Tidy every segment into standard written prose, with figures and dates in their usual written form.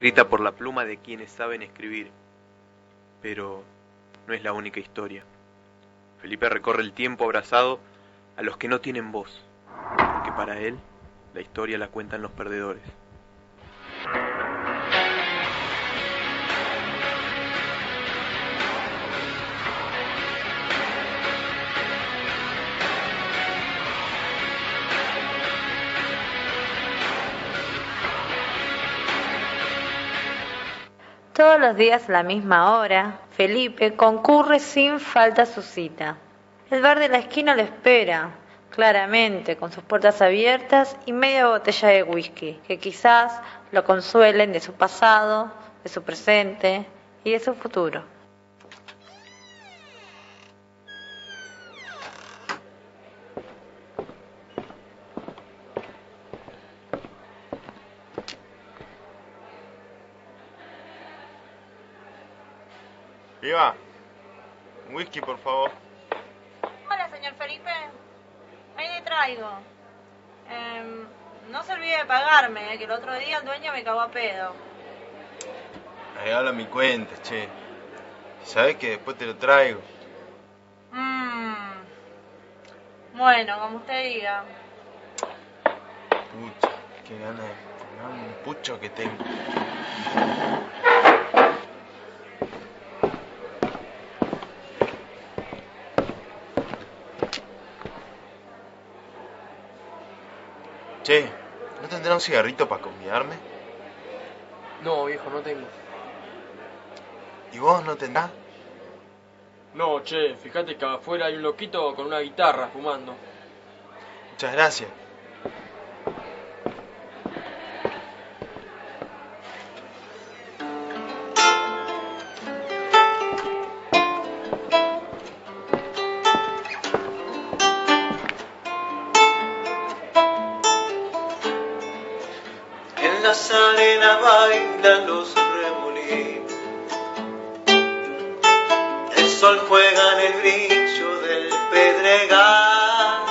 escrita por la pluma de quienes saben escribir, pero no es la única historia. Felipe recorre el tiempo abrazado a los que no tienen voz, porque para él la historia la cuentan los perdedores. Todos los días a la misma hora, Felipe concurre sin falta a su cita. El bar de la esquina lo espera, claramente, con sus puertas abiertas y media botella de whisky, que quizás lo consuelen de su pasado, de su presente y de su futuro. Viva, un whisky por favor. Hola, señor Felipe. Ahí le traigo. No se olvide de pagarme, que el otro día el dueño me cagó a pedo. Regala mi cuenta, che. ¿Sabés que después te lo traigo? Bueno, como usted diga. Pucha, qué ganas de fumar un pucho que tengo. Che, ¿no tendrá un cigarrito para convidarme? No, viejo, no tengo. ¿Y vos no tendrás? No, che, fíjate que afuera hay un loquito con una guitarra fumando. Muchas gracias. En las arenas bailan los remolinos, el sol juega en el brillo del pedregal,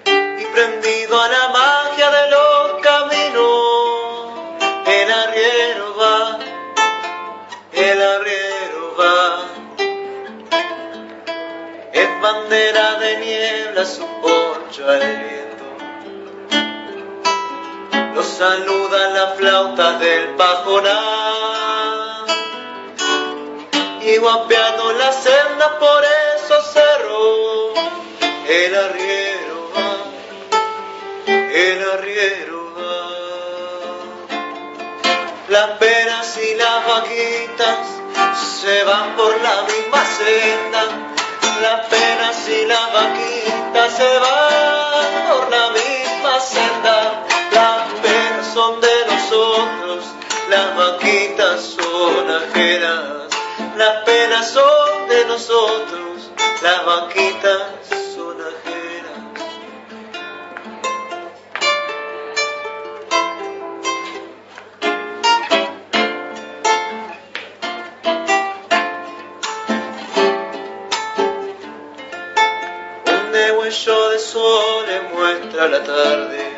y prendido a la magia de los caminos, el arriero va, el arriero va. Es bandera de niebla su poncho al viento, lo saluda la flauta del pajonal, y guapeando la senda por esos cerros, el arriero va, el arriero va. Las penas y las vaquitas se van por la misma senda, las penas y las vaquitas se van por la misma senda. Las penas son de nosotros, las vaquitas son ajenas. Las penas son de nosotros, las vaquitas son ajenas. Un degüello de sol le muestra la tarde,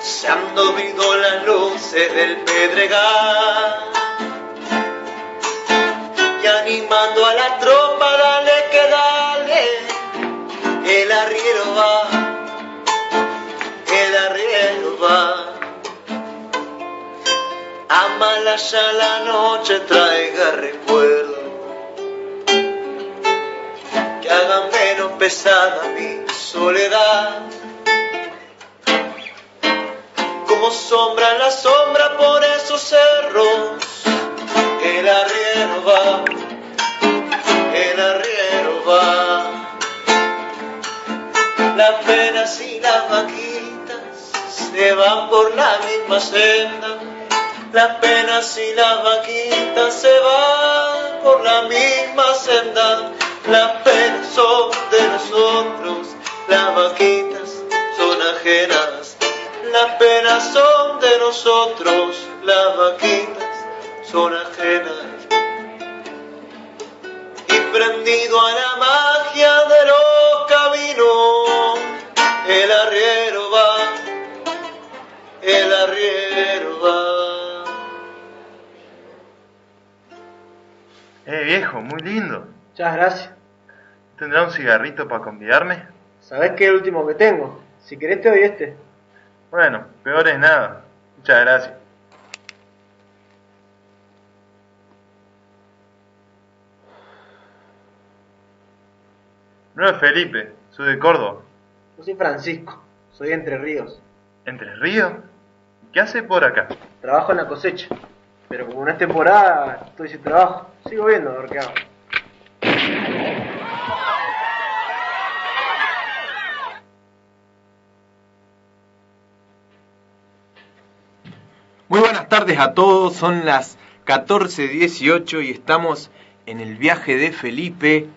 se han dormido las luces del pedregal, y animando a la tropa, dale que dale, el arriero va, el arriero va. Amalaya la noche traiga recuerdo, que hagan menos pesada mi soledad. Como sombra la sombra por esos cerros, el arriero va, el arriero va. Las penas y las vaquitas se van por la misma senda, las penas y las vaquitas se van por la misma senda. Las penas son de nosotros, las vaquitas son ajenas. Las penas son de nosotros, las vaquitas son ajenas. Y prendido a la magia de los caminos, el arriero va, el arriero arriero va. Viejo, muy lindo. Muchas gracias. ¿Tendrá un cigarrito para convidarme? ¿Sabés qué es el último que tengo? Si querés te doy este. Bueno, peor es nada. Muchas gracias. No es Felipe, soy de Córdoba. Yo soy Francisco, soy de Entre Ríos. ¿Entre Ríos? ¿Qué hace por acá? Trabajo en la cosecha, pero como no es temporada, estoy sin trabajo. Sigo viendo a ver qué hago. Muy buenas tardes a todos, son las 14:18 y estamos en el viaje de Felipe.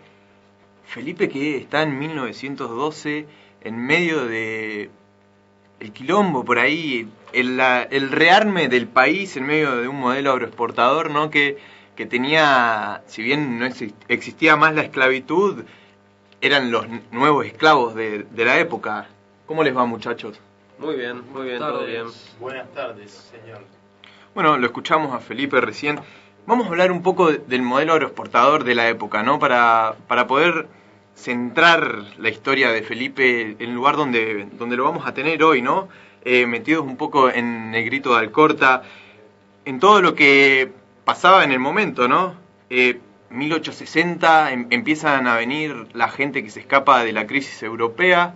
Felipe que está en 1912, en medio de el quilombo por ahí, el rearme del país en medio de un modelo agroexportador, ¿no? Que tenía, si bien no existía más la esclavitud, eran los nuevos esclavos de la época. ¿Cómo les va, muchachos? Muy bien, todo bien. Buenas tardes, señor. Bueno, lo escuchamos a Felipe recién. Vamos a hablar un poco del modelo agroexportador de la época, ¿no? Para poder centrar la historia de Felipe en el lugar donde lo vamos a tener hoy, ¿no? Metidos un poco en Negrito de Alcorta, en todo lo que pasaba en el momento, ¿no? 1860 empiezan a venir la gente que se escapa de la crisis europea,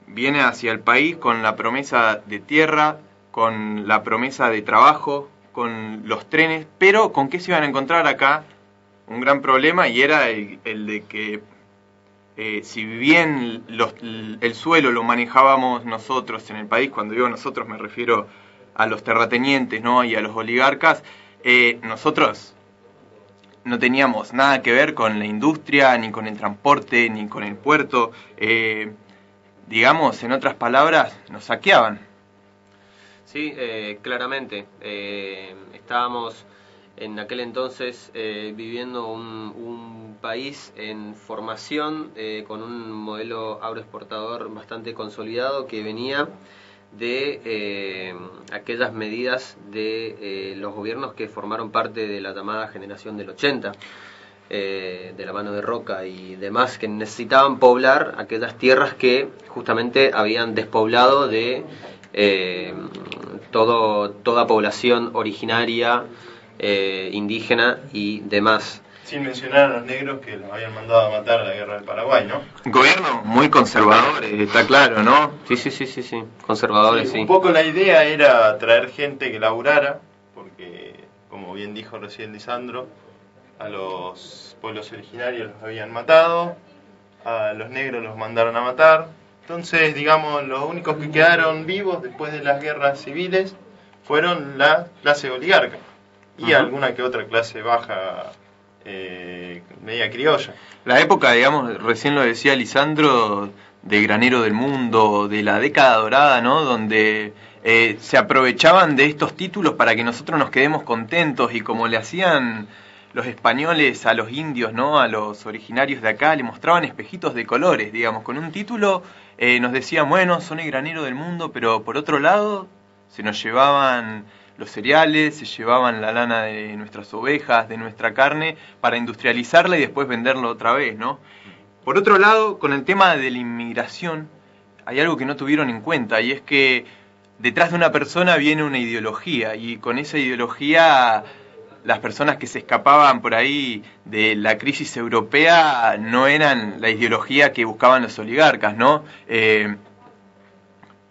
viene hacia el país con la promesa de tierra, con la promesa de trabajo, con los trenes, pero ¿con qué se iban a encontrar acá? Un gran problema, y era el de que si bien el suelo lo manejábamos nosotros en el país, cuando digo nosotros me refiero a los terratenientes, ¿no? Y a los oligarcas, nosotros no teníamos nada que ver con la industria, ni con el transporte, ni con el puerto. Digamos, en otras palabras, nos saqueaban. Sí, claramente. Estábamos en aquel entonces viviendo un país en formación con un modelo agroexportador bastante consolidado que venía de aquellas medidas de los gobiernos que formaron parte de la llamada generación del 80. De la mano de Roca y demás, que necesitaban poblar aquellas tierras que justamente habían despoblado de toda población originaria, indígena y demás. Sin mencionar a los negros que los habían mandado a matar a la guerra del Paraguay, ¿no? Gobierno muy conservador, está claro, ¿no? Sí. Conservadores, sí. Un poco la idea era traer gente que laburara, porque, como bien dijo recién Lisandro, a los pueblos originarios los habían matado, a los negros los mandaron a matar. Entonces, digamos, los únicos que quedaron vivos después de las guerras civiles fueron la clase oligarca y alguna que otra clase baja, media criolla. La época, digamos, recién lo decía Lisandro, de granero del mundo, de la década dorada, ¿no? Donde se aprovechaban de estos títulos para que nosotros nos quedemos contentos, y como le hacían los españoles a los indios, ¿no? A los originarios de acá, le mostraban espejitos de colores, digamos, con un título nos decían, bueno, son el granero del mundo, pero por otro lado se nos llevaban los cereales, se llevaban la lana de nuestras ovejas, de nuestra carne, para industrializarla y después venderlo otra vez, ¿no? Por otro lado, con el tema de la inmigración, hay algo que no tuvieron en cuenta, y es que detrás de una persona viene una ideología, y con esa ideología las personas que se escapaban por ahí de la crisis europea no eran la ideología que buscaban los oligarcas, ¿no?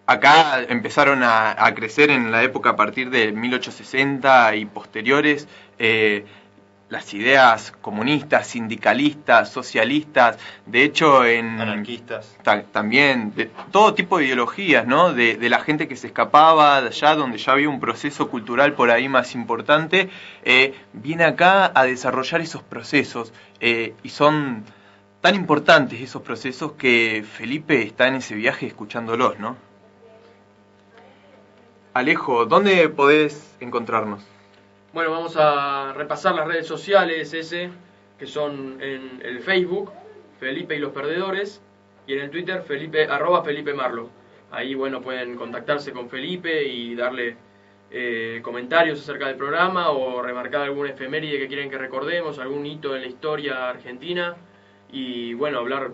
Acá empezaron a crecer en la época a partir de 1860 y posteriores las ideas comunistas, sindicalistas, socialistas, de hecho anarquistas. También, de todo tipo de ideologías, ¿no? De la gente que se escapaba de allá, donde ya había un proceso cultural por ahí más importante, viene acá a desarrollar esos procesos, y son tan importantes esos procesos que Felipe está en ese viaje escuchándolos, ¿no? Alejo, ¿dónde podés encontrarnos? Bueno, vamos a repasar las redes sociales que son en el Facebook, Felipe y los Perdedores, y en el Twitter, @Felipe Marlo. Ahí, bueno, pueden contactarse con Felipe y darle comentarios acerca del programa o remarcar alguna efeméride que quieren que recordemos, algún hito en la historia argentina y, bueno, hablar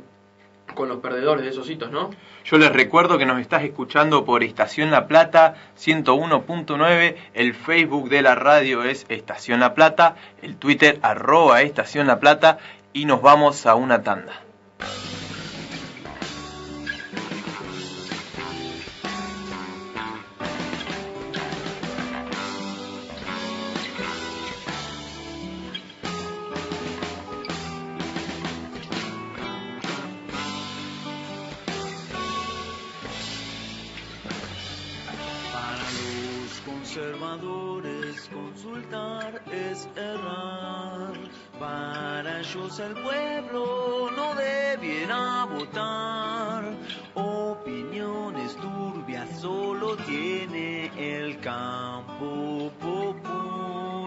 con los perdedores de esos hitos, ¿no? Yo les recuerdo que nos estás escuchando por Estación La Plata 101.9, el Facebook de la radio es Estación La Plata, el Twitter @Estación La Plata y nos vamos a una tanda. Conservadores, consultar es errar. Para ellos el pueblo no debiera votar. Opiniones turbias solo tiene el campo popular.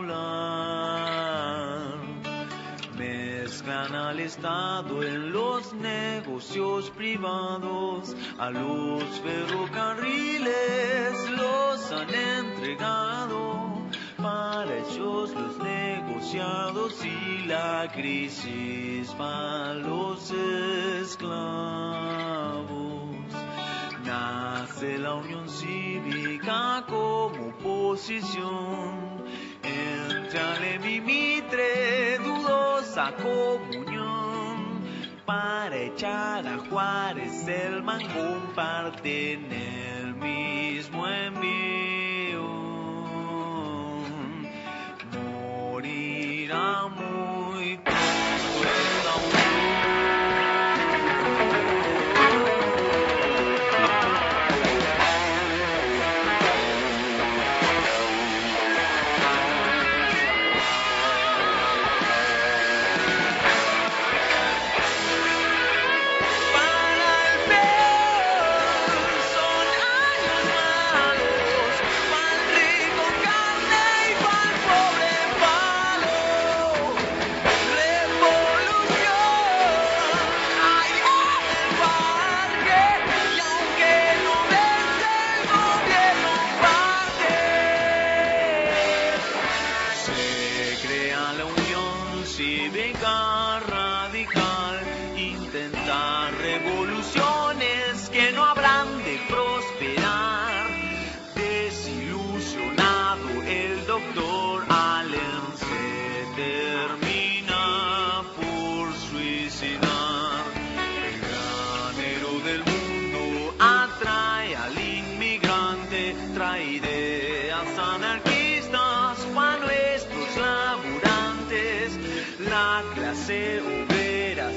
Mezclan al Estado en los negocios privados, a los ferrocarriles los han entregado, para ellos los negociados y la crisis para los esclavos. Nace la Unión Cívica como oposición entre Alem y Mitre, dudosa comunión. Para echar a Juárez el man comparten el mismo envío. Morirá muy pronto esta obrera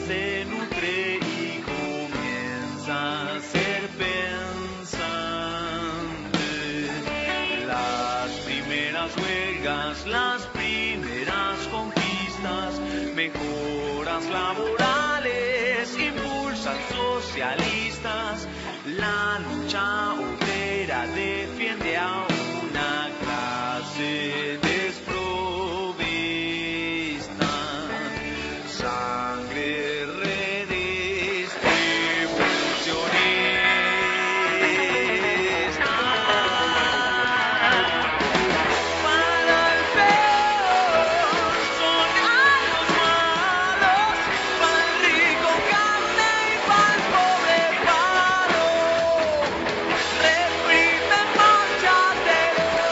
se nutre y comienza a ser pensante. Las primeras huelgas, las primeras conquistas, mejoras laborales, impulsan socialistas. La lucha obrera defiende a una clase desprovista. Sangre redistribucionista. Para el peor son años malos, para el rico carne y para el pobre palo. Reprimen marchas de los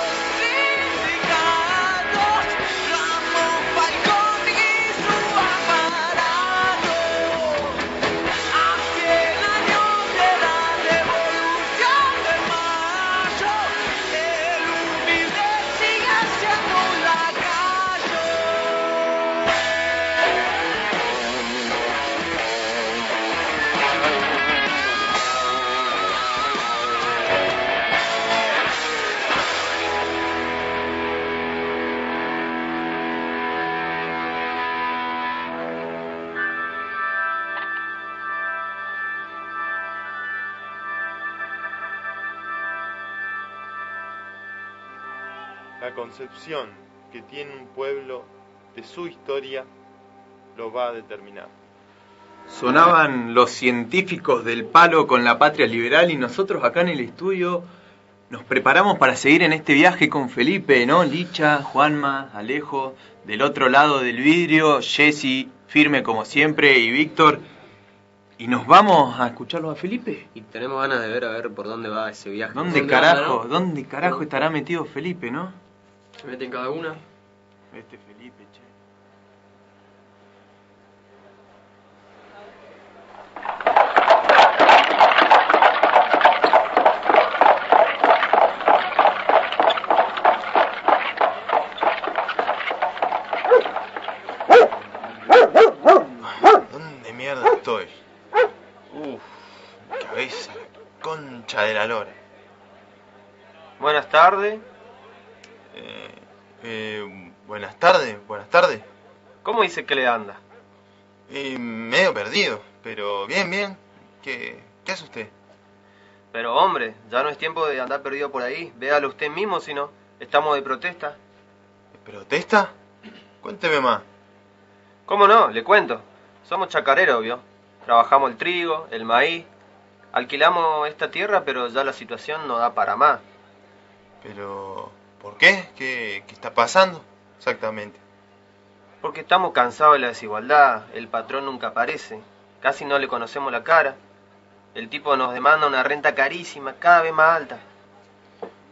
sindicatos, Ramón Falcón y su aparato. A 100 años de la revolución de mayo, el humilde sigue siendo un lacayo. La concepción que tiene un pueblo de su historia lo va a determinar. Sonaban los científicos del palo con la patria liberal y nosotros acá en el estudio nos preparamos para seguir en este viaje con Felipe, ¿no? Licha, Juanma, Alejo, del otro lado del vidrio, Jessy, firme como siempre, y Víctor. ¿Y nos vamos a escucharlo a Felipe? Y tenemos ganas de ver a ver por dónde va ese viaje. ¿Dónde carajo estará metido Felipe, no? Se mete en cada una. Este Felipe, che. ¿Dónde mierda estoy? Uf, mi cabeza, concha de la lora. Buenas tardes. Buenas tardes. ¿Cómo dice que le anda? Medio perdido, pero bien. ¿Qué hace usted? Pero hombre, ya no es tiempo de andar perdido por ahí. Véalo usted mismo, si no, estamos de protesta. ¿Protesta? Cuénteme más. ¿Cómo no? Le cuento. Somos chacareros, ¿vio? Trabajamos el trigo, el maíz. Alquilamos esta tierra, pero ya la situación no da para más. Pero, ¿por qué? ¿Qué está pasando exactamente? Porque estamos cansados de la desigualdad. El patrón nunca aparece. Casi no le conocemos la cara. El tipo nos demanda una renta carísima, cada vez más alta.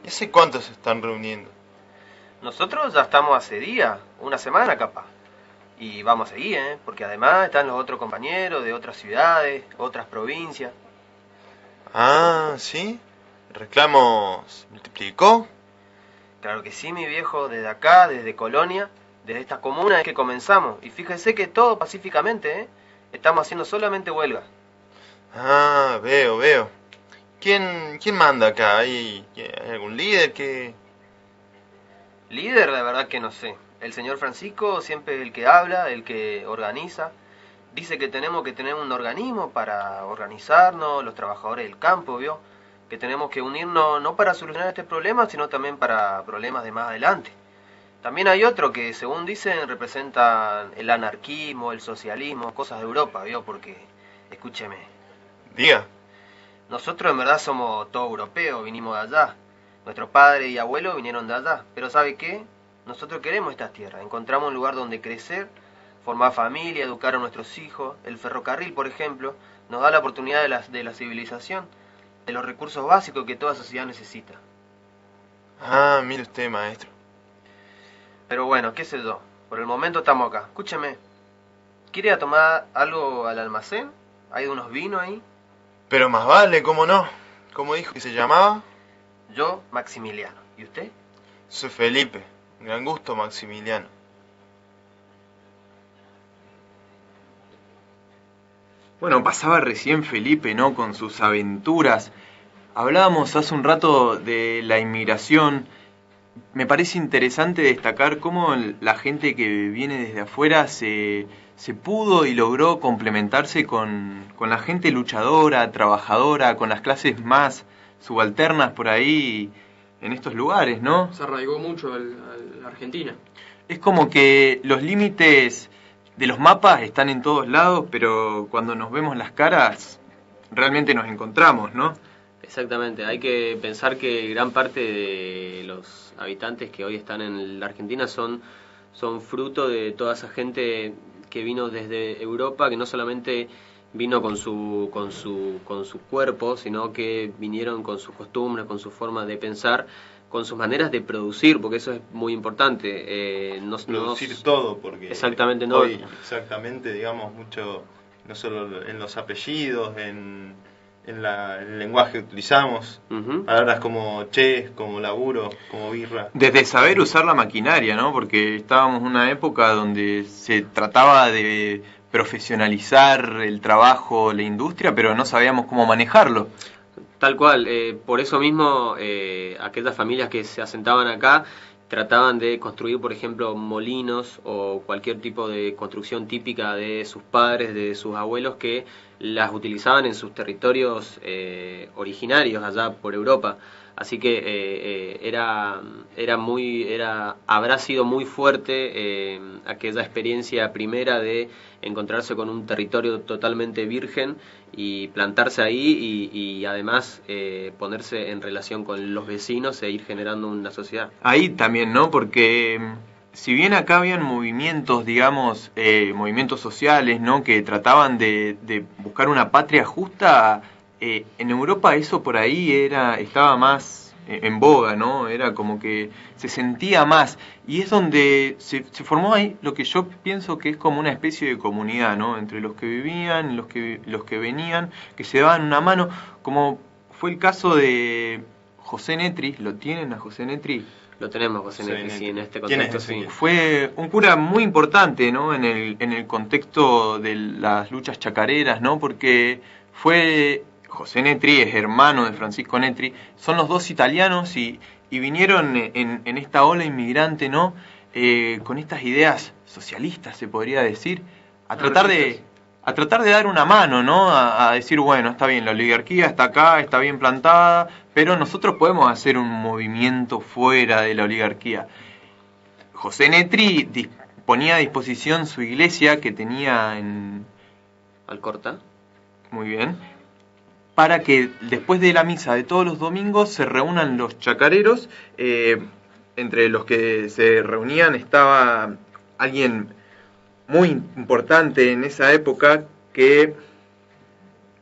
¿Y hace cuánto se están reuniendo? Nosotros ya estamos hace días, una semana capaz. Y vamos a seguir, porque además están los otros compañeros de otras ciudades, otras provincias. Ah, ¿sí? ¿El reclamo se multiplicó? Claro que sí, mi viejo, desde acá, desde Colonia, desde esta comuna es que comenzamos. Y fíjese que todo pacíficamente, estamos haciendo solamente huelga. Ah, veo. ¿Quién manda acá? ¿Hay algún líder que...? Líder, la verdad que no sé. El señor Francisco siempre es el que habla, el que organiza. Dice que tenemos que tener un organismo para organizarnos, los trabajadores del campo, ¿vio? Que tenemos que unirnos no para solucionar este problema, sino también para problemas de más adelante. También hay otro que, según dicen, representan el anarquismo, el socialismo, cosas de Europa, ¿vio? Porque, escúcheme. Diga. Nosotros en verdad somos todos europeos, vinimos de allá. Nuestros padres y abuelos vinieron de allá. Pero ¿sabe qué? Nosotros queremos estas tierras. Encontramos un lugar donde crecer, formar familia, educar a nuestros hijos. El ferrocarril, por ejemplo, nos da la oportunidad de la civilización, de los recursos básicos que toda sociedad necesita. Ah, mire usted, maestro. Pero bueno, qué sé yo. Por el momento estamos acá. Escúcheme. ¿Quiere ir a tomar algo al almacén? ¿Hay unos vinos ahí? Pero más vale, ¿cómo no? ¿Cómo dijo que se llamaba? Yo, Maximiliano. ¿Y usted? Soy Felipe. Gran gusto, Maximiliano. Bueno, pasaba recién Felipe, ¿no? Con sus aventuras. Hablábamos hace un rato de la inmigración. Me parece interesante destacar cómo la gente que viene desde afuera se pudo y logró complementarse con la gente luchadora, trabajadora, con las clases más subalternas por ahí en estos lugares, ¿no? Se arraigó mucho a la Argentina. Es como que los límites de los mapas están en todos lados, pero cuando nos vemos las caras realmente nos encontramos, ¿no? Exactamente, hay que pensar que gran parte de los habitantes que hoy están en la Argentina son fruto de toda esa gente que vino desde Europa, que no solamente vino con su cuerpo, sino que vinieron con sus costumbres, con su forma de pensar, con sus maneras de producir, porque eso es muy importante. Producir todo, porque exactamente, no. Hoy, exactamente, digamos, mucho, no solo en los apellidos, en el lenguaje que utilizamos, palabras como che, como laburo, como birra. Desde saber usar la maquinaria, ¿no? Porque estábamos en una época donde se trataba de profesionalizar el trabajo, la industria, pero no sabíamos cómo manejarlo. Tal cual, por eso mismo aquellas familias que se asentaban acá trataban de construir, por ejemplo, molinos o cualquier tipo de construcción típica de sus padres, de sus abuelos, que las utilizaban en sus territorios originarios allá por Europa. Así que habrá sido muy fuerte aquella experiencia primera de encontrarse con un territorio totalmente virgen y plantarse ahí y además ponerse en relación con los vecinos e ir generando una sociedad. Ahí también, ¿no? Porque si bien acá habían movimientos, digamos, movimientos sociales, ¿no? Que trataban de buscar una patria justa, en Europa eso por ahí estaba más en boga, ¿no? Era como que se sentía más. Y es donde se formó ahí lo que yo pienso que es como una especie de comunidad, ¿no? Entre los que vivían, los que venían, que se daban una mano, como fue el caso de José Netri. ¿Lo tienen a José Netri? Lo tenemos, José Netri, sí, en este contexto sí. Fue un cura muy importante, ¿no? En el contexto de las luchas chacareras, ¿no? Porque José Netri es hermano de Francisco Netri, son los dos italianos y vinieron en esta ola inmigrante, ¿no? Con estas ideas socialistas, se podría decir, a tratar de dar una mano, ¿no? A decir, bueno, está bien, la oligarquía está acá, está bien plantada, pero nosotros podemos hacer un movimiento fuera de la oligarquía. José Netri ponía a disposición su iglesia que tenía en Alcorta. Muy bien. Para que después de la misa de todos los domingos se reúnan los chacareros. Entre los que se reunían estaba alguien muy importante en esa época que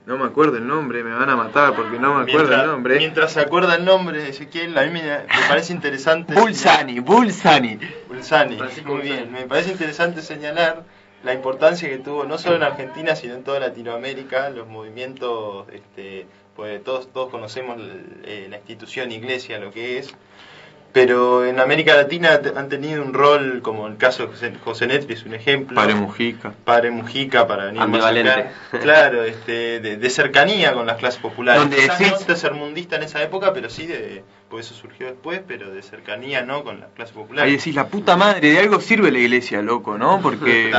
no me acuerdo el nombre, me van a matar porque no me acuerdo el nombre. Mientras se acuerda el nombre de Ezequiel, a mí me parece interesante. Bulsani. Muy bien, me parece interesante señalar la importancia que tuvo no solo en Argentina sino en toda Latinoamérica los movimientos, pues todos conocemos la institución iglesia, lo que es, pero en América Latina han tenido un rol, como el caso de José Netri es un ejemplo. Padre Mujica, para venir más acá. Claro, de cercanía con las clases populares. Donde no tercermundista en esa época, pero sí por eso surgió después, pero de cercanía, ¿no? Con las clases populares. Ahí decís, la puta madre, de algo sirve la iglesia, loco, ¿no? Porque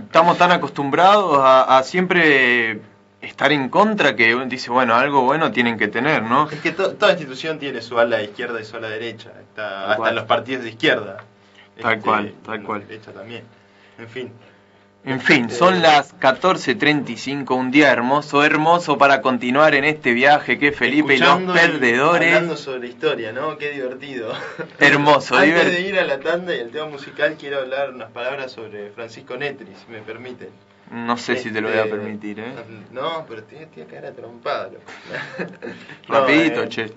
estamos tan acostumbrados a siempre estar en contra que uno dice, bueno, algo bueno tienen que tener, ¿no? Es que toda institución tiene su ala izquierda y su ala derecha, hasta en los partidos de izquierda. Tal cual. Derecha también. En fin, son las 14:35, un día hermoso para continuar en este viaje que Felipe escuchando y los perdedores. Hablando sobre historia, ¿no? Qué divertido. Hermoso, Antes de ir a la tanda y al tema musical, quiero hablar unas palabras sobre Francisco Netri, si me permiten. No sé si te lo voy a permitir, ¿eh? No, pero tiene cara trompada. Rapidito, che.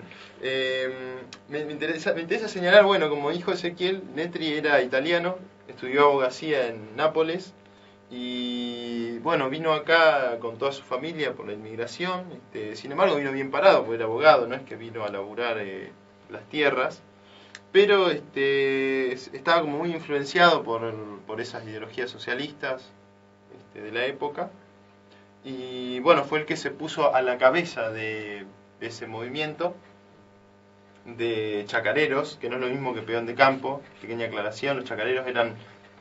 Me interesa señalar, bueno, como dijo Ezequiel, Netri era italiano, estudió abogacía en Nápoles y, bueno, vino acá con toda su familia por la inmigración. Sin embargo, vino bien parado porque era abogado, no es que vino a laburar las tierras, pero estaba como muy influenciado por esas ideologías socialistas de la época, y bueno, fue el que se puso a la cabeza de ese movimiento de chacareros, que no es lo mismo que peón de campo. Pequeña aclaración, los chacareros eran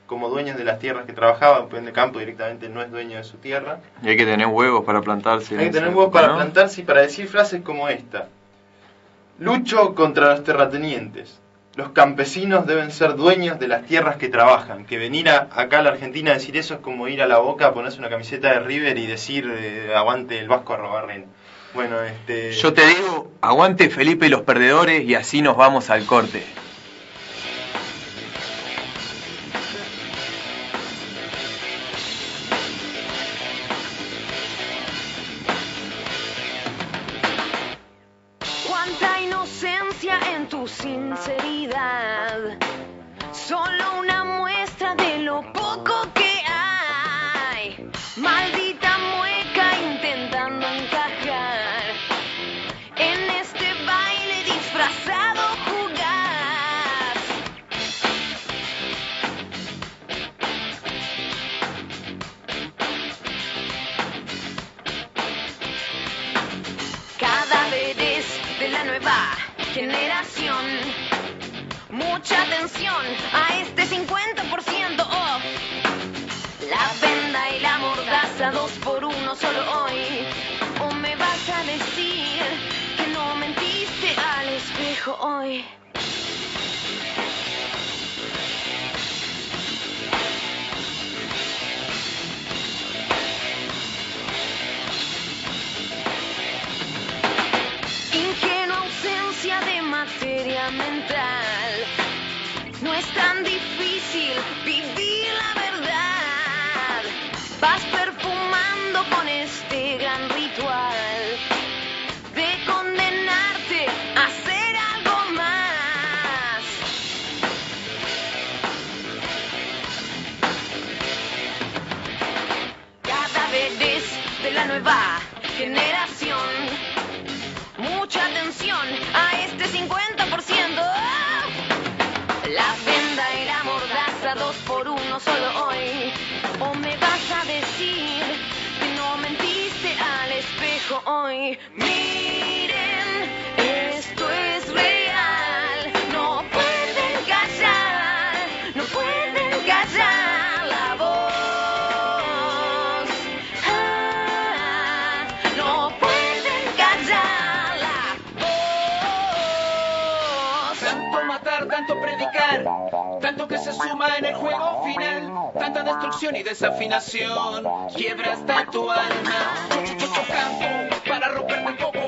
como dueños de las tierras que trabajaban, peón de campo directamente no es dueño de su tierra. Y hay que tener huevos para plantarse. Hay que tener huevos para plantarse y para decir frases como esta: lucho contra los terratenientes. Los campesinos deben ser dueños de las tierras que trabajan. Que venir acá a la Argentina a decir eso es como ir a la Boca, ponerse una camiseta de River y decir aguante el Vasco Arrobarrena. Bueno, yo te digo, aguante Felipe y los perdedores, y así nos vamos al corte. Cuánta inocencia en tu sinceridad, solo una muestra de lo poco que hay. Maldita mueca intentando encajar en este baile disfrazado fugaz. Cadáveres de la nueva generación, mucha atención a este 50% off. La venda y la mordaza 2 por 1 solo hoy. ¿O me vas a decir que no mentí? espejo hoy. Ingenua ausencia de materia mental. No es tan difícil vivir la verdad. Vas perfumando con este gran ritual de condenarte a hacer algo más. Cadáveres de la nueva generación. Mucha atención a este 50%. La venda y la mordaza 2 por 1 solo hoy. ¿O me vas a decir que no mentiste al espejo hoy? Miren, esto es real. No pueden callar, no pueden callar la voz. No pueden callar la voz. Tanto matar, tanto predicar, tanto que se suma en el juego final, tanta destrucción y desafinación, quiebra hasta tu alma. Mucho campo para romperme un poco,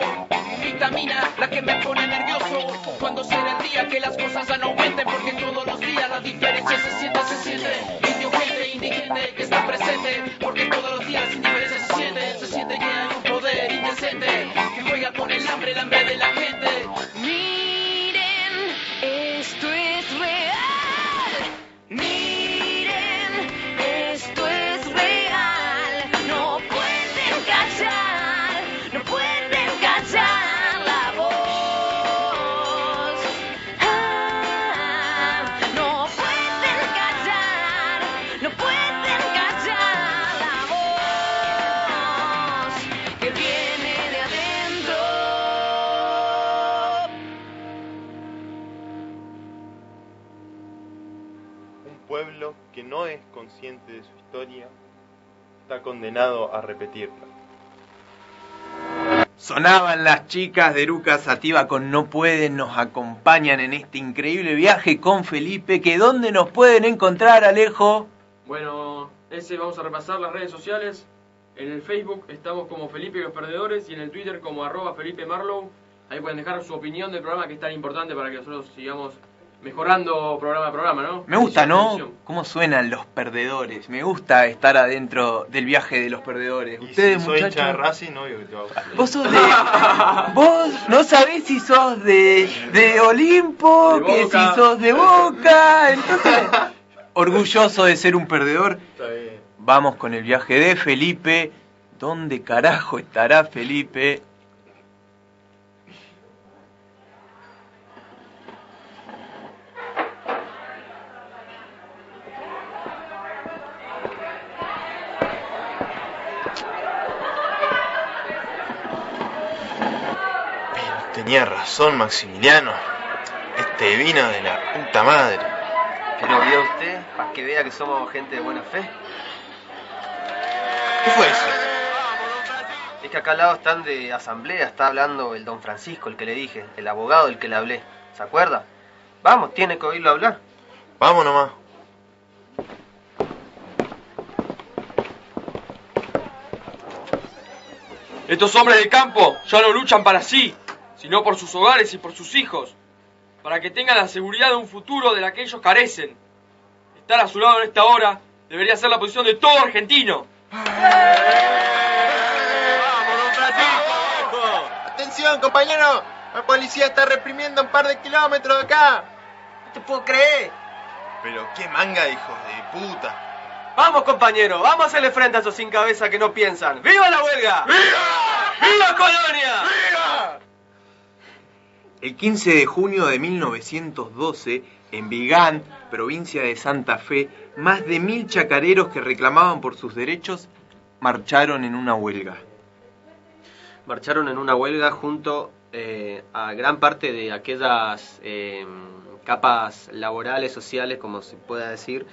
vitamina la que me pone nervioso. Cuando será el día que las cosas ya no aumenten, porque todos los días la diferencia se siente. Indio, gente, indigente que está presente, porque todos los días sin diferencia se siente que hay un poder indecente que juega con el hambre de la gente. Miren, esto es real. Miren, esto es real. No pueden callar, no pueden callar la voz. No pueden callar, no pueden callar la voz que viene de adentro. Un pueblo que no es consciente de su historia está condenado a repetirla. Sonaban las chicas de Eruca Sativa con No Pueden, nos acompañan en este increíble viaje con Felipe, que ¿dónde nos pueden encontrar, Alejo? Bueno, vamos a repasar las redes sociales. En el Facebook estamos como Felipe y los Perdedores y en el Twitter como @Felipe Marlow. Ahí pueden dejar su opinión del programa, que es tan importante para que nosotros sigamos mejorando programa a programa, ¿no? Me gusta, ¿no? Edición. ¿Cómo suenan los perdedores? Me gusta estar adentro del viaje de los perdedores. Y Ustedes, si soy hincha de muchachos, Racing, obvio que te va a gustar. vos sos de... Vos no sabés si sos de Olimpo, De que Boca. si sos de Boca. Entonces, orgulloso de ser un perdedor. Está bien. Vamos con el viaje de Felipe. ¿Dónde carajo estará Felipe? Tenía razón Maximiliano. Este vino de la puta madre. Pero vio usted, para que vea que somos gente de buena fe. ¿Qué fue eso? Es que acá al lado están de asamblea, está hablando el don Francisco, el que le dije, el abogado del que le hablé. ¿Se acuerda? Vamos, tiene que oírlo hablar. Vamos nomás. Estos hombres del campo ya no luchan para sí, sino por sus hogares y por sus hijos, para que tengan la seguridad de un futuro del que ellos carecen. Estar a su lado en esta hora debería ser la posición de todo argentino. ¡Vamos, don Francisco! ¡Atención, compañero! La policía está reprimiendo un par de kilómetros de acá. No te puedo creer. Pero qué manga de hijos de puta. Vamos, compañero, vamos a hacerle frente a esos sin cabeza que no piensan. ¡Viva la huelga! ¡Viva! ¡Viva Colonia! ¡Viva! El 15 de junio de 1912, en Vigán, provincia de Santa Fe, más de 1000 chacareros que reclamaban por sus derechos marcharon en una huelga. Marcharon en una huelga junto a gran parte de aquellas capas laborales, sociales, como se pueda decir,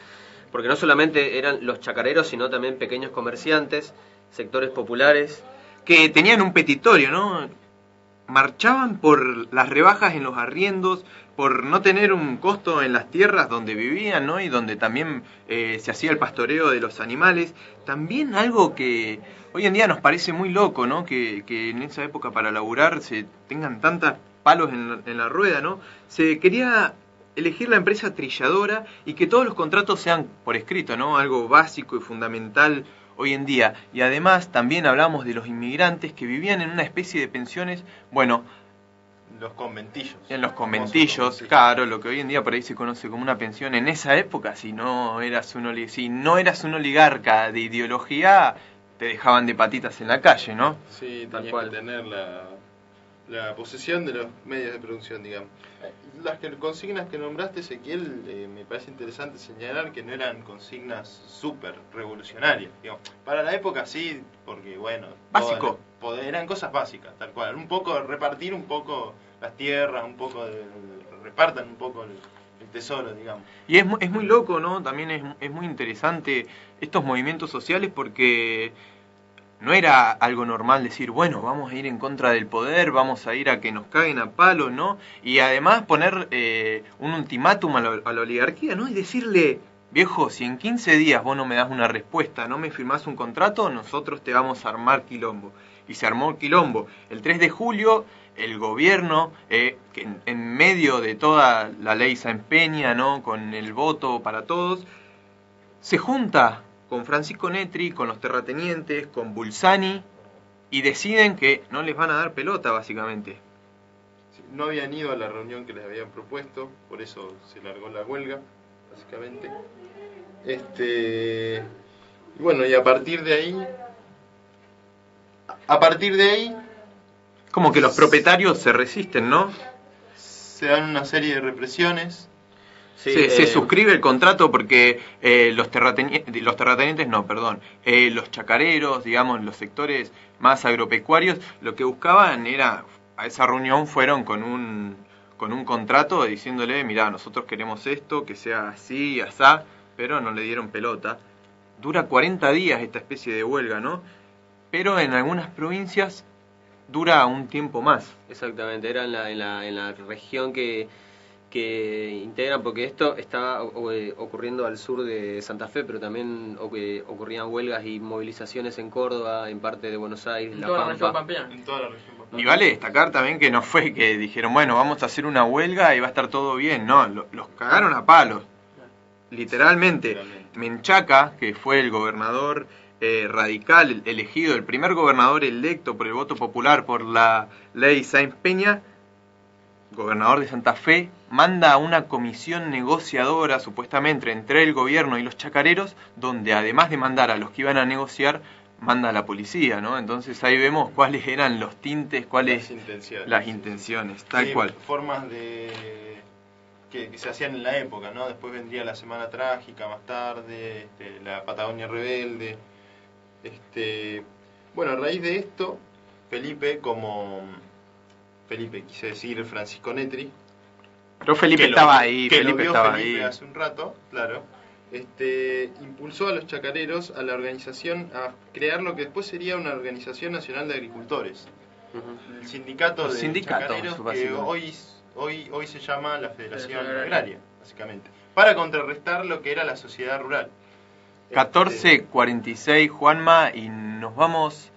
porque no solamente eran los chacareros, sino también pequeños comerciantes, sectores populares. Que tenían un petitorio, ¿no? marchaban por las rebajas en los arriendos, por no tener un costo en las tierras donde vivían, ¿no? Y donde también se hacía el pastoreo de los animales. También algo que hoy en día nos parece muy loco, ¿no? Que en esa época para laburar se tengan tantos palos en la rueda, ¿no? Se quería elegir la empresa trilladora y que todos los contratos sean por escrito, ¿no? Algo básico y fundamental hoy en día. Y además también hablamos de los inmigrantes que vivían en una especie de pensiones, bueno, Los conventillos. en los conventillos, claro, lo que hoy en día por ahí se conoce como una pensión. En esa época, si no eras un oligarca de ideología, te dejaban de patitas en la calle, ¿no? Sí, Tal tenías cual. que tener la posesión de los medios de producción, digamos. Las consignas que nombraste, Ezequiel, me parece interesante señalar que no eran consignas súper revolucionarias. Digamos. Para la época sí, porque bueno, Básico. Eran cosas básicas, tal cual. Un poco repartir un poco las tierras, un poco repartan un poco el tesoro, digamos. Y es muy loco, ¿no? También es muy interesante estos movimientos sociales porque no era algo normal decir, bueno, vamos a ir en contra del poder, vamos a ir a que nos caguen a palos, ¿no? Y además poner un ultimátum a la oligarquía, ¿no? Y decirle, viejo, si en 15 días vos no me das una respuesta, no me firmás un contrato, nosotros te vamos a armar quilombo. Y se armó quilombo. El 3 de julio, el gobierno, que en medio de toda la ley Sáenz Peña, ¿no? Con el voto para todos, se junta con Francisco Netri, con los terratenientes, con Bulzani, y deciden que no les van a dar pelota, básicamente. Sí, no habían ido a la reunión que les habían propuesto, por eso se largó la huelga, básicamente. Y bueno, y a partir de ahí Como que los propietarios se resisten, ¿no? se dan una serie de represiones. Sí, se suscribe el contrato porque los terratenientes, los chacareros, digamos, los sectores más agropecuarios, lo que buscaban era, a esa reunión fueron con un contrato diciéndole, mirá, nosotros queremos esto, que sea así, asá, pero no le dieron pelota. Dura 40 días esta especie de huelga, ¿no? Pero en algunas provincias dura un tiempo más. Exactamente, era en la región que integran, porque esto está ocurriendo al sur de Santa Fe, pero también ocurrían huelgas y movilizaciones en Córdoba, en parte de Buenos Aires, En La toda la región Pampa. pampeana. En toda la región pampeana. Y vale destacar también que no fue que dijeron, bueno, vamos a hacer una huelga y va a estar todo bien. No, los cagaron a palos. Literalmente. Menchaca, que fue el gobernador radical elegido, el primer gobernador electo por el voto popular por la ley Sáenz Peña, gobernador de Santa Fe, manda a una comisión negociadora, supuestamente, entre el gobierno y los chacareros, donde además de mandar a los que iban a negociar, manda a la policía, ¿no? Entonces ahí vemos cuáles eran los tintes, cuáles las intenciones, tal Sí, cual. formas que se hacían en la época, ¿no? Después vendría la Semana Trágica más tarde, la Patagonia Rebelde. Bueno, a raíz de esto, Felipe, quise decir Francisco Netri, Pero Felipe que lo- estaba ahí, que lo Felipe vio estaba Felipe ahí. hace un rato, claro, impulsó a los chacareros a la organización, a crear lo que después sería una Organización Nacional de Agricultores. Ujú. El sindicato Los de sindicatos, chacareros que básicamente. hoy se llama la Federación Federación Agraria, básicamente, para contrarrestar lo que era la sociedad rural. 14:46, Juanma, y nos vamos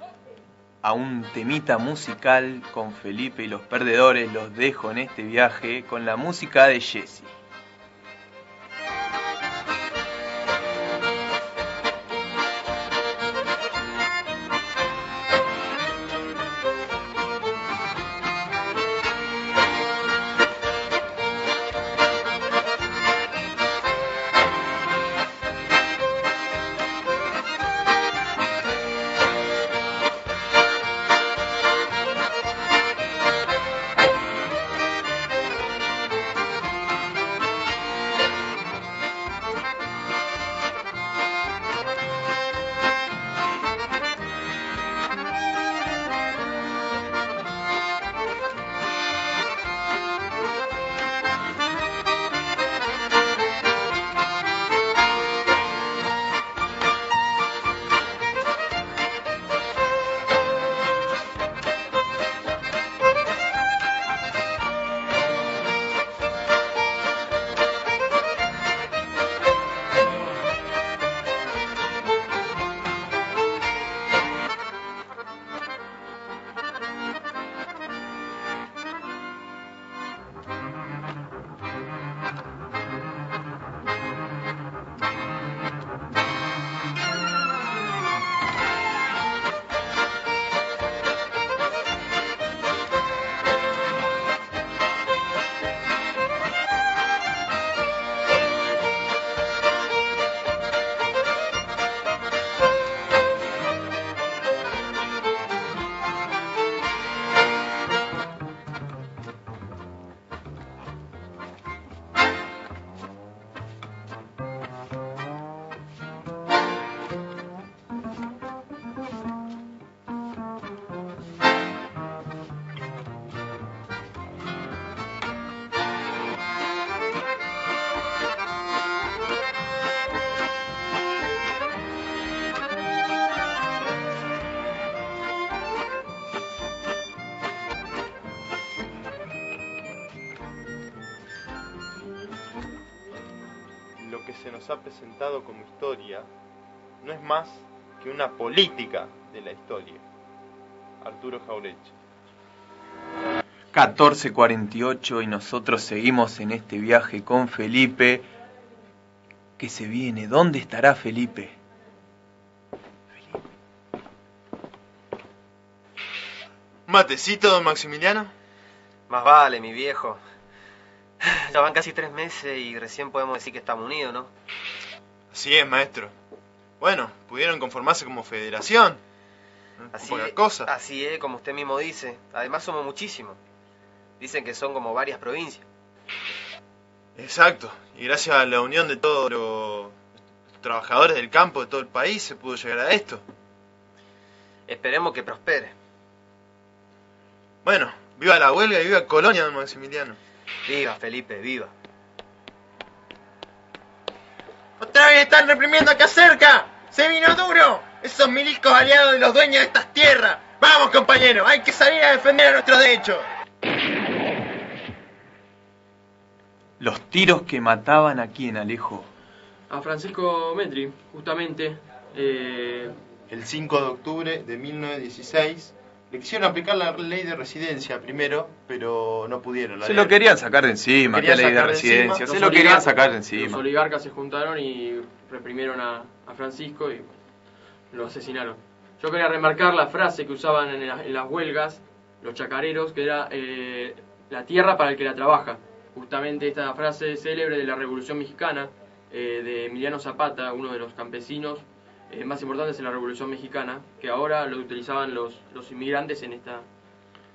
a un temita musical con Felipe y los perdedores. Los dejo en este viaje con la música de Jesse. que se nos ha presentado como historia no es más que una política de la historia. Arturo Jauretche. 14:48 y nosotros seguimos en este viaje con Felipe que se viene. ¿Dónde estará Felipe? ¿Un matecito, don Maximiliano? Más vale, mi viejo. Ya van casi 3 meses y recién podemos decir que estamos unidos, ¿no? Así es, maestro. Bueno, pudieron conformarse como federación. Así es, como usted mismo dice. Además somos muchísimos. Dicen que son como varias provincias. Exacto. Y gracias a la unión de todos los trabajadores del campo de todo el país se pudo llegar a esto. Esperemos que prospere. Bueno, viva la huelga y viva Colonia, don Maximiliano. Viva, Felipe, viva. ¡Otra vez están reprimiendo acá cerca! ¡Se vino duro! ¡Esos milicos aliados de los dueños de estas tierras! ¡Vamos, compañeros! ¡Hay que salir a defender a nuestros derechos! Los tiros que mataban a quién, Alejo. A Francisco Metri, justamente. El 5 de octubre de 1916 le quisieron aplicar la ley de residencia primero, pero no pudieron. Se lo querían sacar de encima, qué ley de residencia. Se lo querían sacar de encima. Los oligarcas se juntaron y reprimieron a Francisco y lo asesinaron. Yo quería remarcar la frase que usaban en las huelgas los chacareros, que era la tierra para el que la trabaja. Justamente esta frase célebre de la Revolución Mexicana, de Emiliano Zapata, uno de los campesinos más importantes en la Revolución Mexicana, que ahora lo utilizaban los inmigrantes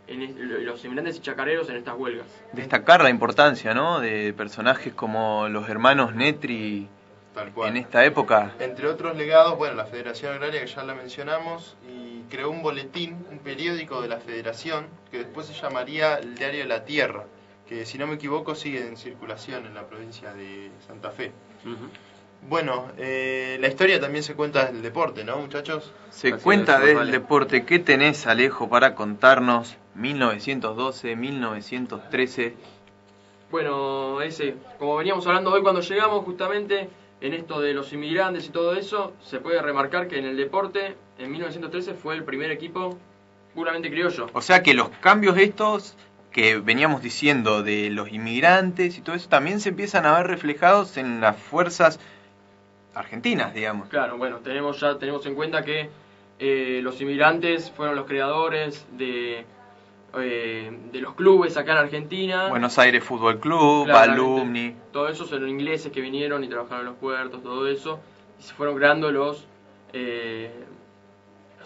los inmigrantes y chacareros en estas huelgas. Destacar la importancia, ¿no?, de personajes como los hermanos Netri. Tal cual. En esta época. Entre otros legados, bueno, la Federación Agraria, que ya la mencionamos, y creó un boletín, un periódico de la Federación, que después se llamaría el Diario de la Tierra, que si no me equivoco sigue en circulación en la provincia de Santa Fe. Bueno, la historia también se cuenta desde el deporte, ¿no, muchachos? Se cuenta desde el deporte. ¿Qué tenés, Alejo, para contarnos 1912, 1913? Bueno, como veníamos hablando hoy cuando llegamos, justamente en esto de los inmigrantes y todo eso, se puede remarcar que en el deporte, en 1913 fue el primer equipo puramente criollo. O sea que los cambios estos que veníamos diciendo de los inmigrantes y todo eso también se empiezan a ver reflejados en las fuerzas argentinas, digamos. Claro, bueno, tenemos en cuenta que los inmigrantes fueron los creadores de los clubes acá en Argentina. Buenos Aires Fútbol Club, Claramente, Alumni. Todo eso son ingleses que vinieron y trabajaron en los puertos, todo eso. Y se fueron creando los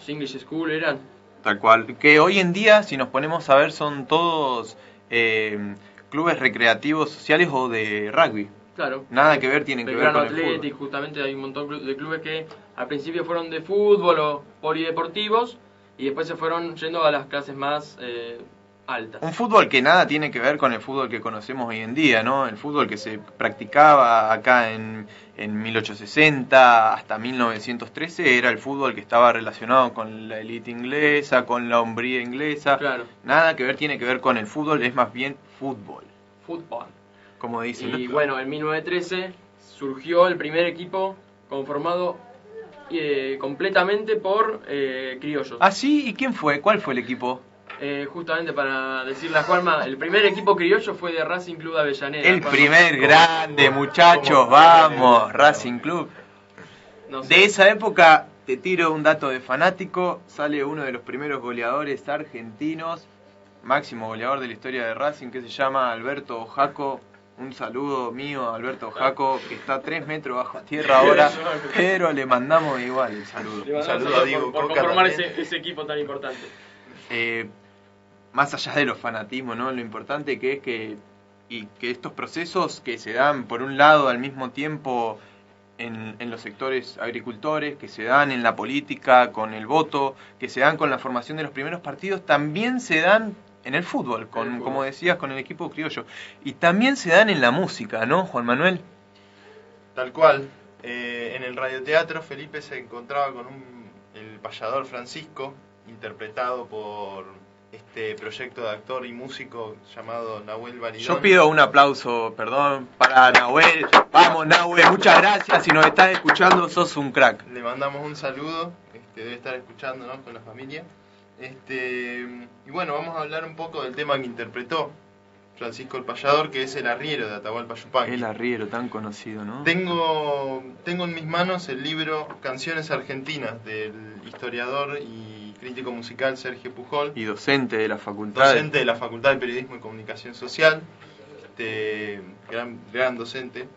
English School, eran. Tal cual. Que hoy en día, si nos ponemos a ver, son todos clubes recreativos sociales o de rugby. Claro. Nada que ver tienen que ver con el Athletic, fútbol. Justamente hay un montón de clubes que al principio fueron de fútbol o polideportivos y después se fueron yendo a las clases más altas. Un fútbol que nada tiene que ver con el fútbol que conocemos hoy en día, ¿no? El fútbol que se practicaba acá en 1860 hasta 1913 era el fútbol que estaba relacionado con la élite inglesa, con la hombría inglesa. Claro. Nada que ver tiene que ver con el fútbol, es más bien fútbol. Fútbol. Como dicen. Y bueno, en 1913 surgió el primer equipo conformado completamente por criollos. ¿Ah, sí? ¿Y quién fue? ¿Cuál fue el equipo? Justamente para decirle a Juanma, el primer equipo criollo fue de Racing Club de Avellaneda. El primer grande, muchachos, vamos, Racing Club. No sé. De esa época, te tiro un dato de fanático, sale uno de los primeros goleadores argentinos, máximo goleador de la historia de Racing, que se llama Alberto Jaco. Un saludo mío a Alberto Jaco, que está 3 metros bajo tierra ahora, pero le mandamos igual el saludo. Le mandamos Un saludo a Diego por Coca conformar también. ese equipo tan importante. Más allá de los fanatismos, ¿no? Lo importante que es que estos procesos que se dan por un lado al mismo tiempo en los sectores agricultores, que se dan en la política con el voto, que se dan con la formación de los primeros partidos, también se dan en el fútbol, como decías, con el equipo criollo. Y también se dan en la música, ¿no, Juan Manuel? Tal cual. En el radioteatro Felipe se encontraba con el payador Francisco, interpretado por este proyecto de actor y músico llamado Nahuel Baridón. Yo pido un aplauso, perdón, para Nahuel. Vamos, Nahuel, muchas gracias. Si nos estás escuchando, sos un crack. Le mandamos un saludo, debe estar escuchándonos con la familia. Y bueno, vamos a hablar un poco del tema que interpretó Francisco el Payador, que es El Arriero de Atahualpa Yupanqui. El arriero, tan conocido, ¿no? Tengo en mis manos el libro Canciones Argentinas del historiador y crítico musical Sergio Pujol. Y docente de la facultad. Docente de la Facultad de Periodismo y Comunicación Social. Gran docente.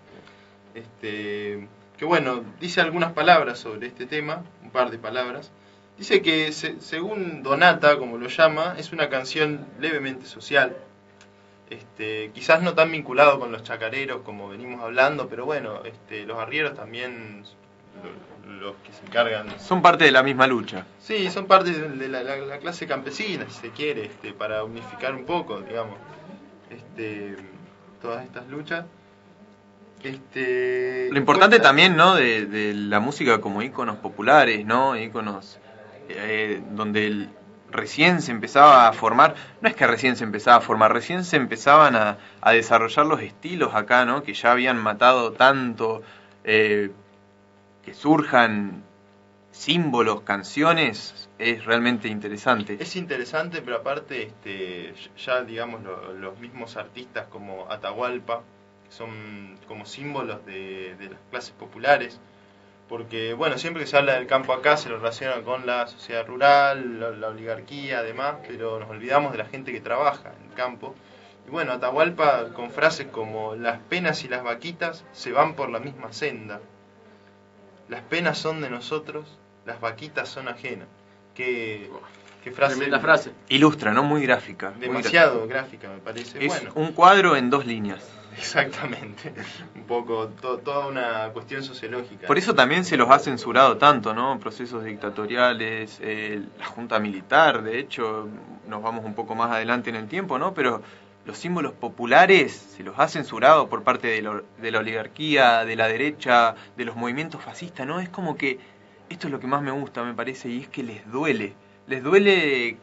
Que bueno, dice algunas palabras sobre este tema, un par de palabras. Dice que según Donata, como lo llama, es una canción levemente social. Quizás no tan vinculado con los chacareros como venimos hablando, pero bueno, los arrieros también, los que se encargan... Son parte de la misma lucha. Sí, son parte de la clase campesina, si se quiere, para unificar un poco, digamos, todas estas luchas. Lo importante también, ¿no?, de la música como íconos populares, ¿no?, íconos donde recién se empezaba a formar, no es que recién se empezaba a formar, recién se empezaban a desarrollar los estilos acá, ¿no?, que ya habían matado tanto, que surjan símbolos, canciones, es realmente interesante. Es interesante, pero aparte ya digamos los mismos artistas como Atahualpa, que son como símbolos de las clases populares, porque bueno, siempre que se habla del campo acá se lo relaciona con la sociedad rural, la oligarquía además, pero nos olvidamos de la gente que trabaja en el campo. Y bueno, Atahualpa con frases como las penas y las vaquitas se van por la misma senda, las penas son de nosotros, las vaquitas son ajenas. Qué frase. Tremenda frase. Ilustra, ¿no? Muy gráfica. Demasiado gráfica, me parece. Es bueno, un cuadro en 2 líneas. Exactamente. Un poco, toda una cuestión sociológica. Por eso también se los ha censurado tanto, ¿no? Procesos dictatoriales, la junta militar, de hecho, nos vamos un poco más adelante en el tiempo, ¿no? Pero los símbolos populares se los ha censurado por parte de la oligarquía, de la derecha, de los movimientos fascistas, ¿no? Es como que esto es lo que más me gusta, me parece, y es que les duele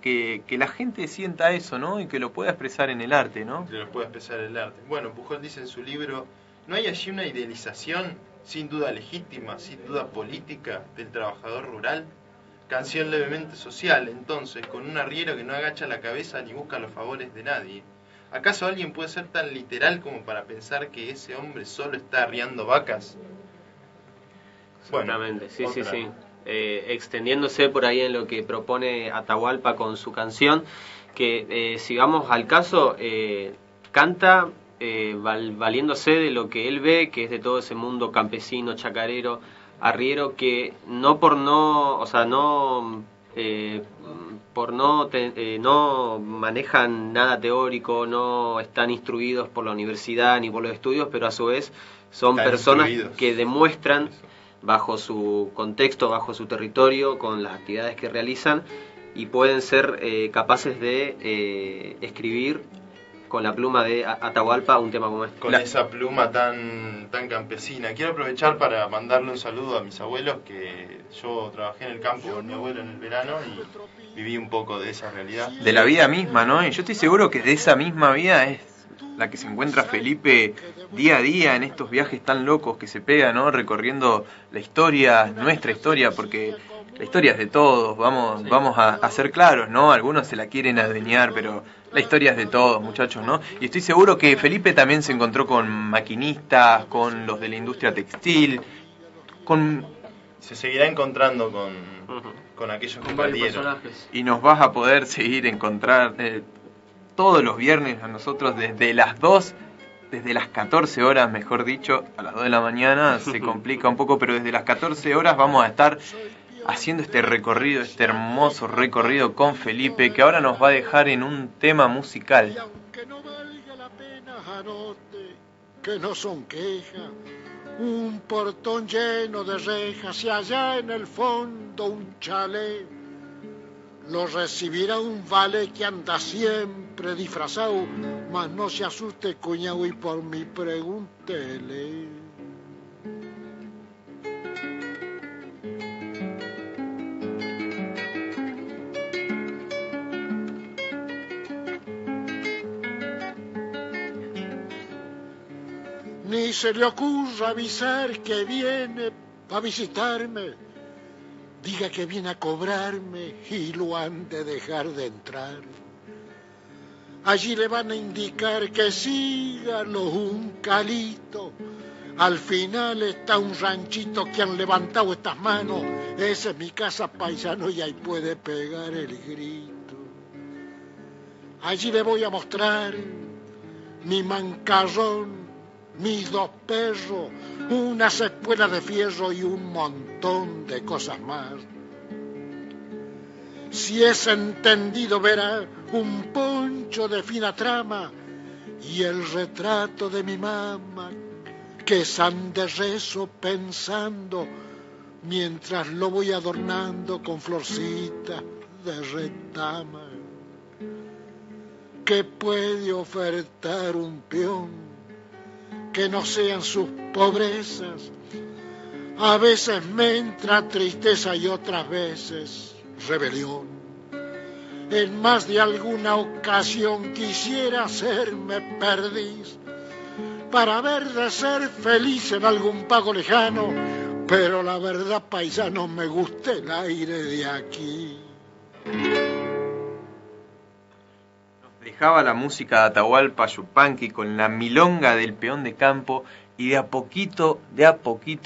que la gente sienta eso, ¿no? Y que lo pueda expresar en el arte, ¿no? Que lo pueda expresar en el arte. Bueno, Pujol dice en su libro, ¿no hay allí una idealización, sin duda legítima, sin duda política, del trabajador rural? Canción levemente social, entonces, con un arriero que no agacha la cabeza ni busca los favores de nadie. ¿Acaso alguien puede ser tan literal como para pensar que ese hombre solo está arriando vacas? Seguramente, Bueno, sí. Extendiéndose por ahí en lo que propone Atahualpa con su canción, que si vamos al caso, canta valiéndose de lo que él ve, que es de todo ese mundo campesino, chacarero, arriero, que no manejan nada teórico, no están instruidos por la universidad ni por los estudios, pero a su vez son personas que demuestran bajo su contexto, bajo su territorio, con las actividades que realizan, y pueden ser capaces de escribir con la pluma de Atahualpa un tema como este. Con esa pluma tan campesina. Quiero aprovechar para mandarle un saludo a mis abuelos, que yo trabajé en el campo con mi abuelo en el verano y viví un poco de esa realidad. De la vida misma, ¿no? Y yo estoy seguro que de esa misma vida es la que se encuentra Felipe día a día en estos viajes tan locos que se pega, ¿no? Recorriendo la historia, nuestra historia, porque la historia es de todos, vamos a ser claros, ¿no? Algunos se la quieren adueñar, pero la historia es de todos, muchachos, ¿no? Y estoy seguro que Felipe también se encontró con maquinistas, con los de la industria textil, se seguirá encontrando con aquellos con varios personajes. Y nos vas a poder seguir encontrar todos los viernes a nosotros desde las 14 horas, mejor dicho, a las 2 de la mañana, se complica un poco, pero desde las 14 horas vamos a estar haciendo este recorrido, este hermoso recorrido con Felipe, que ahora nos va a dejar en un tema musical. Y aunque no valga la pena, Jarote, que no son quejas, un portón lleno de rejas y allá en el fondo un chalet, lo recibirá un vale que anda siempre disfrazado, mas no se asuste, cuñado, y por mí pregúntele. ni se le ocurra avisar que viene a visitarme. Diga que viene a cobrarme y lo han de dejar de entrar. Allí le van a indicar que siga un calito. Al final está un ranchito que han levantado estas manos. Esa es mi casa, paisano, y ahí puede pegar el grito. Allí le voy a mostrar mi mancarrón, mis 2 perros, unas espuelas de fierro y un montón de cosas más. Si es entendido, verá un poncho de fina trama y el retrato de mi mamá, que san de rezo pensando mientras lo voy adornando con florcitas de retama. ¿Qué puede ofertar un peón que no sean sus pobrezas? A veces me entra tristeza y otras veces rebelión. En más de alguna ocasión quisiera hacerme perdiz para ver de ser feliz en algún pago lejano, pero la verdad, paisano, me gusta el aire de aquí. Dejaba la música de Atahualpa Yupanqui con la milonga del peón de campo, y de a poquito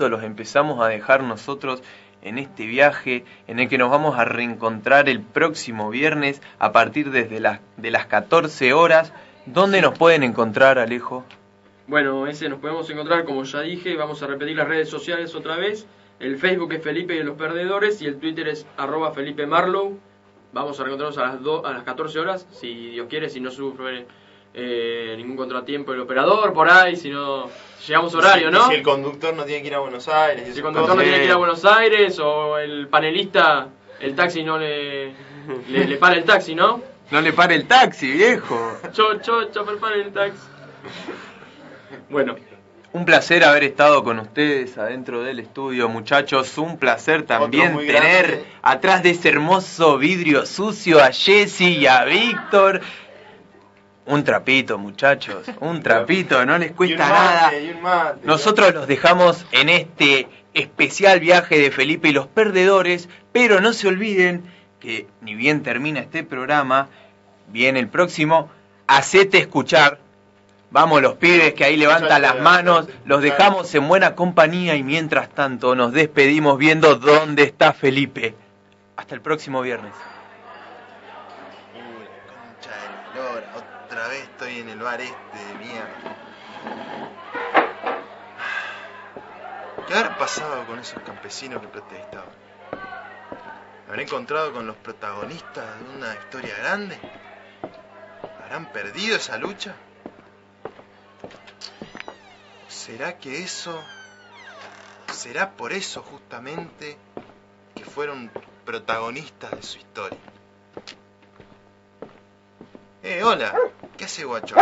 los empezamos a dejar nosotros en este viaje en el que nos vamos a reencontrar el próximo viernes a partir de las 14 horas. ¿Dónde nos pueden encontrar, Alejo? Bueno, nos podemos encontrar, como ya dije, vamos a repetir las redes sociales otra vez. El Facebook es Felipe y los Perdedores y el Twitter es @Felipe Marlow. Vamos a reencontrarnos a las 14 horas, si Dios quiere, si no sufre ningún contratiempo el operador por ahí, si no llegamos a horario, ¿no? Si el conductor no tiene que ir a Buenos Aires. Si el conductor no tiene que ir a Buenos Aires, o el panelista, el taxi no le para el taxi, ¿no? No le pare el taxi, viejo. Chofer, para el taxi. Bueno. Un placer haber estado con ustedes adentro del estudio, muchachos. Un placer también tener grande atrás de ese hermoso vidrio sucio a Jessy y a Víctor. Un trapito, muchachos, un trapito, no les cuesta nada. Nosotros los dejamos en este especial viaje de Felipe y los Perdedores, pero no se olviden que ni bien termina este programa, viene el próximo, Hacete Escuchar. Vamos los pibes que ahí levantan las manos, los dejamos en buena compañía y mientras tanto nos despedimos viendo dónde está Felipe. Hasta el próximo viernes. Concha de la lora, otra vez estoy en el bar de mierda. ¿Qué habrá pasado con esos campesinos que protestaban? ¿Me habré encontrado con los protagonistas de una historia grande? ¿Habrán perdido esa lucha? ¿Será que eso... será por eso justamente que fueron protagonistas de su historia? Hola, ¿qué hace, guacho?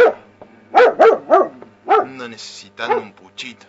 Ando necesitando un puchito.